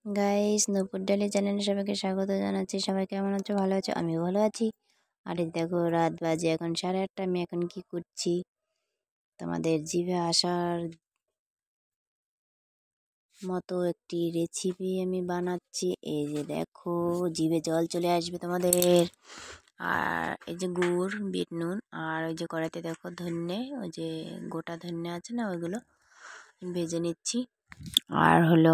Guys, নূপুর daily চ্যানেলে সবাইকে স্বাগত জানাচ্ছি। সবাই কেমন আছো? ভালো আছো? আমিও ভালো আছি। আর এই দেখো, রাত বাজে এখন 8:30। আমি এখন কি করছি, তোমাদের জিভে আসার মতো একটি রেসিপি আমি বানাচ্ছি। এই যে দেখো, জিভে জল চলে আসবে তোমাদের। আর এই যে গুড়, বিট নুন, আর ওই যে কড়াইতে দেখো ধন্যে, ওই যে গোটা ধন্যে আছে না, ওইগুলো ভেজে নিচ্ছি। আর হলো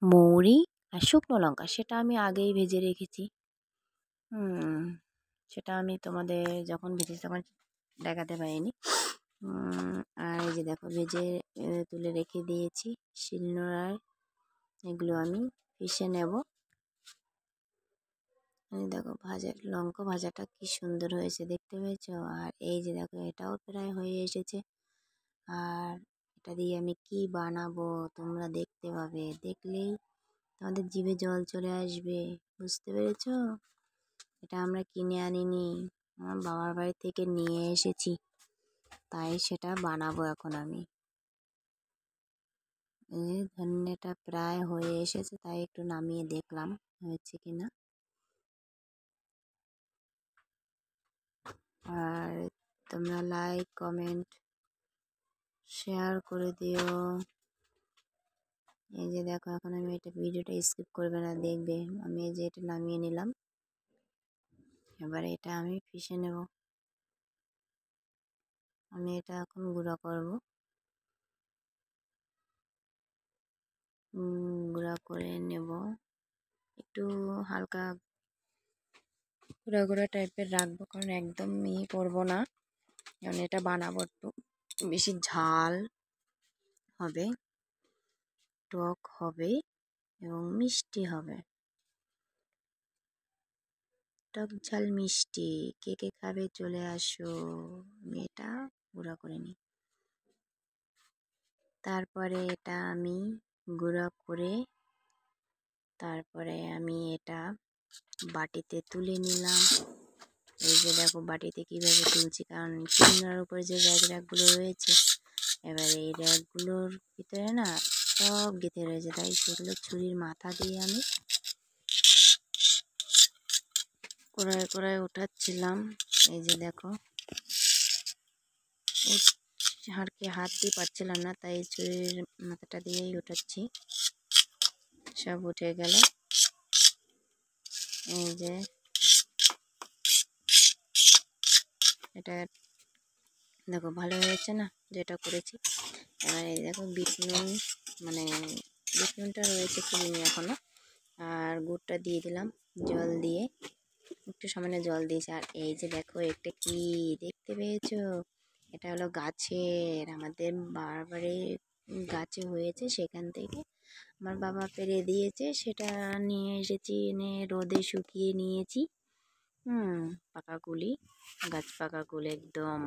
মৌরি আর শুকনো লঙ্কা, সেটা আমি আগেই ভেজে রেখেছি। সেটা আমি তোমাদের যখন ভেজেছি তখন দেখাতে পারিনি। আর এই যে দেখো, ভেজে তুলে রেখে দিয়েছি শিলনোড়ায়। এগুলো আমি পিষে নেব। এই দেখো, লঙ্কা ভাজাটা কি সুন্দর হয়েছে, দেখতে পেয়েছো? আর এই যে দেখো, এটাও প্রায় হয়ে এসেছে। আর এটা দিয়ে আমি কি বানাবো তোমরা দেখতে পাবে, দেখলেই তোমাদের জিভে জল চলে আসবে। বুঝতে পেরেছো? এটা আমরা কিনে আনিনি, আমার বাবার বাড়ি থেকে নিয়ে এসেছি, তাই সেটা বানাবো এখন আমি। এই ধনেটা প্রায় হয়ে এসেছে, তাই একটু নামিয়ে দেখলাম হয়েছে কিনা। আর তোমরা লাইক, কমেন্ট, শেয়ার করে দিও। এই যে দেখো, এখন আমি এটা ভিডিওটা স্কিপ করবে না, দেখবে। আমি এই যে এটা নামিয়ে নিলাম, এবারে এটা আমি পিষে নেব। আমি এটা এখন গুঁড়া করব। গুঁড়া করে নেব, একটু হালকা গুঁড়া গুঁড়া টাইপের রাখবো, কারণ একদম মিহি করবো না। কারণ এটা বানাবো একটু বেশি ঝাল হবে, টক হবে এবং মিষ্টি হবে। টক ঝাল মিষ্টি কে কে খাবে চলে আসো। আমি এটা গুঁড়া করে নিই। তারপরে এটা আমি গুঁড়া করে তারপরে আমি এটা বাটিতে তুলে নিলাম। এই যে দেখো, বাটিতে কিভাবে তুলছি, কারণ শিলনোড়ার উপরে যে র্যাকগুলো রয়েছে, এবারে এই র্যাকগুলোর ভিতরে না সব গেঁথে রয়েছে, তাই সেগুলো ছুরির মাথা দিয়ে আমি কোড়ায় কোড়ায় উঠাচ্ছিলাম। এই যে দেখো, হাত দিয়ে পারছিলাম না, তাই ছুরির মাথাটা দিয়েই উঠাচ্ছি। সব উঠে গেল। এই যে এটা দেখো, ভালো হয়েছে না যেটা করেছি। এবার এই দেখো, বিট নুন, মানে বিট নুনটা রয়েছে কিনে এখনো। আর গুড়টা দিয়ে দিলাম জল দিয়ে, একটু সামান্য জল দিয়েছি। আর এই যে দেখো, একটা কি দেখতে পেয়েছো? এটা হলো গাছের, আমাদের বারবারে গাছে হয়েছে, সেখান থেকে আমার বাবা পেরে দিয়েছে, সেটা নিয়ে এসেছি, এনে রোদে শুকিয়ে নিয়েছি। পাকা কুলি, গাছ পাকা কুল একদম,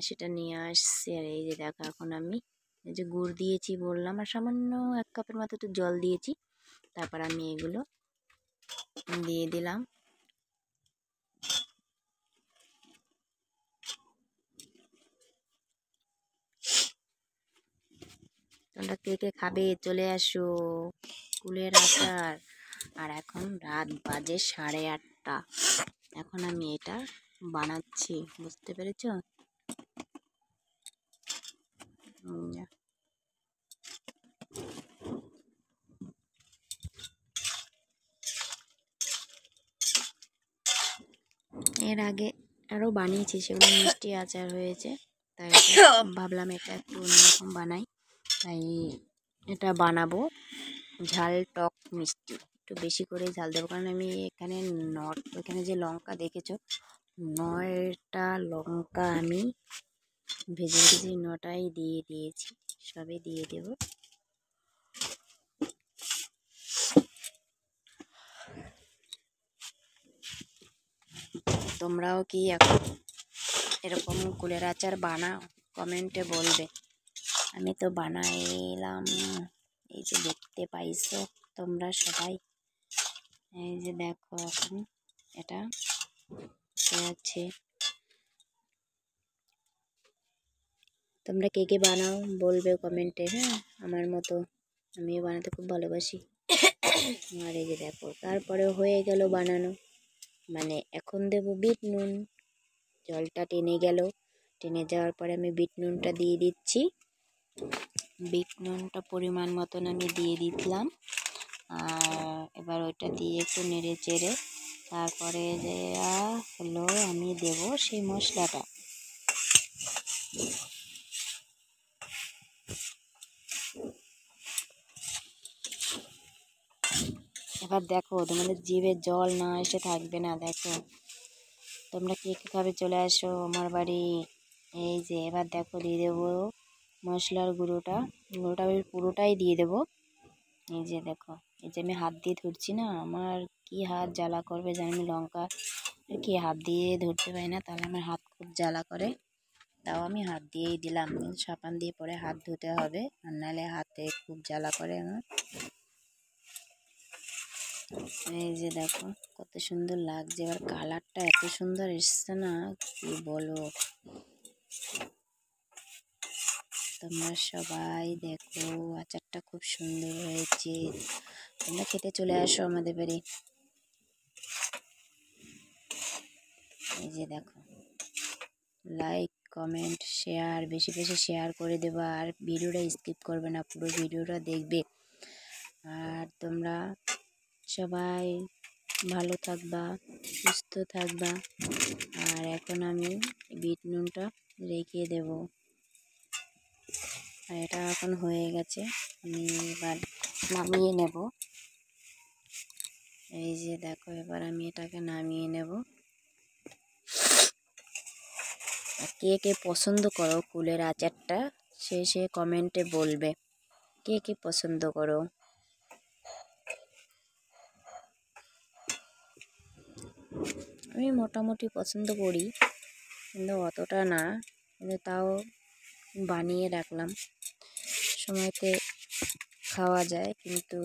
সেটা নিয়ে আসছি। আর এই যে দেখো, এখন আমি এই যে গুড় দিয়েছি বললাম, আর সামান্য 1 কাপের মতো একটু জল দিয়েছি। তারপর আমি এগুলো দিয়ে দিলাম। তোমরা কে কে খাবে চলে আসো, কুলের আচার। আর এখন রাত বাজে 8:30, এখন আমি এটা বানাচ্ছি, বুঝতে পেরেছো? এর আগে আরও বানিয়েছি, সেগুলো মিষ্টি আচার হয়েছে, তাই ভাবলাম এটা একটু অন্যরকম বানাই, তাই এটা বানাবো। ঝাল, টক, মিষ্টি একটু বেশি করে ঝাল দেবো, কারণ আমি এখানে ওইখানে যে লঙ্কা দেখেছো, 9টা লঙ্কা আমি ভেজে ভেজে 9টাই দিয়ে দিয়েছি, সবে দিয়ে দেব। তোমরাও কি এখন এরকম কুলের আচার বানাও? কমেন্টে বলবে। আমি তো বানাইলাম, এই যে দেখতে পাইছো তোমরা সবাই। এই যে দেখো, এখন এটা আছে। তোমরা কে কে বানাও বলবে কমেন্টে, হ্যাঁ, আমার মতো। আমিও বানাতে খুব ভালোবাসি। আর এই যে দেখো তারপরে হয়ে গেল বানানো। মানে এখন দেবো বিট নুন। জলটা টেনে গেল, টেনে যাওয়ার পরে আমি বিট নুনটা দিয়ে দিচ্ছি। বিট নুনটা পরিমাণ মতন আমি দিয়ে দিলাম। আর এবার ওইটা দিয়ে একটু নেড়ে চেড়ে তারপরে যে হলো আমি দেব সেই মশলাটা। এবার দেখো তোমাদের জিভে জল না এসে থাকবে না। দেখো তোমরা কে কে খাবে চলে আসো আমার বাড়ি। এই যে এবার দেখো দিয়ে দেবো মশলার গুঁড়োটা আমি পুরোটাই দিয়ে দেবো। এই যে দেখো, এই যে আমি হাত দিয়ে ধরছি না, আমার কি হাত জ্বালা করবে জানি। আমি লঙ্কা কি হাত দিয়ে ধরতে পারি না, তাহলে আমার হাত খুব জ্বালা করে। তাও আমি হাত দিয়েই দিলাম, কিন্তু সাবান দিয়ে পরে হাত ধুতে হবে, আর নাহলে হাতে খুব জ্বালা করে আমার। এই যে দেখো কত সুন্দর লাগছে, এবার কালারটা এত সুন্দর এসছে না কি বলবো। তোমরা সবাই দেখো আচারটা খুব সুন্দর হয়েছে। তোমরা খেতে চলে আসো আমাদের বাড়ি। এই যে দেখো লাইক কমেন্ট শেয়ার বেশি বেশি শেয়ার করে দেবা, আর ভিডিওটা স্কিপ করবে না, পুরো ভিডিওটা দেখবে। আর তোমরা সবাই ভালো থাকবা, সুস্থ থাকবা। আর এখন আমি বিট নুনটা রেখে দেব। আর এটা এখন হয়ে গেছে, আমি এবার নামিয়ে নেব। এই যে দেখো এবার আমি এটাকে নামিয়ে নেব। আর কে কে পছন্দ করো কুলের আচারটা সে কমেন্টে বলবে কে কে পছন্দ করো। আমি মোটামুটি পছন্দ করি, কিন্তু অতটা না, কিন্তু তাও বানিয়ে রাখলাম, সময়তে খাওয়া যায়। কিন্তু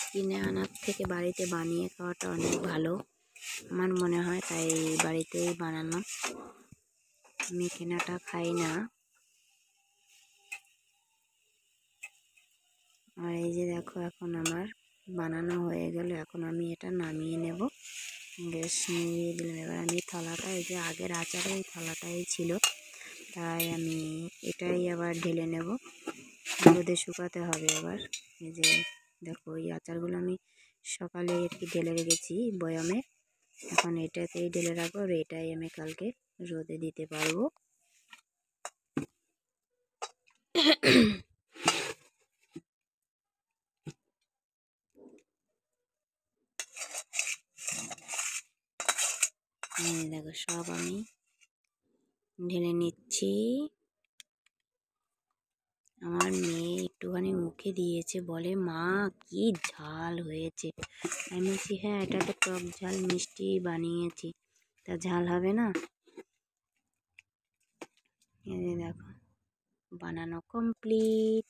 কিনে আনার থেকে বাড়িতে বানিয়ে খাওয়াটা অনেক ভালো আমার মনে হয়, তাই বাড়িতেই বানালাম। আমি কেনাটা খাই না। আর এই যে দেখো এখন আমার বানানো হয়ে গেল, এখন আমি এটা নামিয়ে নেব। গ্যাস নিয়ে দিলাম। এবার আমি থালাটা, এই যে আগের আচারে এই থালাটাই ছিল, তাই আমি এটাই আবার ঢেলে নেব। রোদে শুকাতে হবে এবার। এই যে দেখো এই আচারগুলো আমি সকালে আর কি ঢেলে রেখেছি বয়ামে, এখন এটাতেই ঢেলে রাখবো, আর এটাই আমি কালকে রোদে দিতে পারবো। দেখো সব আমি ঢেলে নিচ্ছি। আমার মেয়ে একটুখানি মুখে দিয়েছে, বলে মা কি ঝাল হয়েছে। আমি বলছি হ্যাঁ এটা তো টক ঝাল মিষ্টি বানিয়েছি, তা ঝাল হবে না। এই যে দেখো বানানো কমপ্লিট,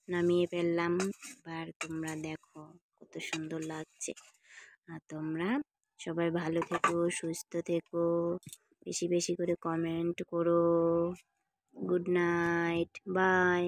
নামিয়ে ফেললাম। এবার তোমরা দেখো কত সুন্দর লাগছে। আর তোমরা সবাই ভালো থেকো, সুস্থ থেকো, বেশি বেশি করে কমেন্ট করো। Good night, by.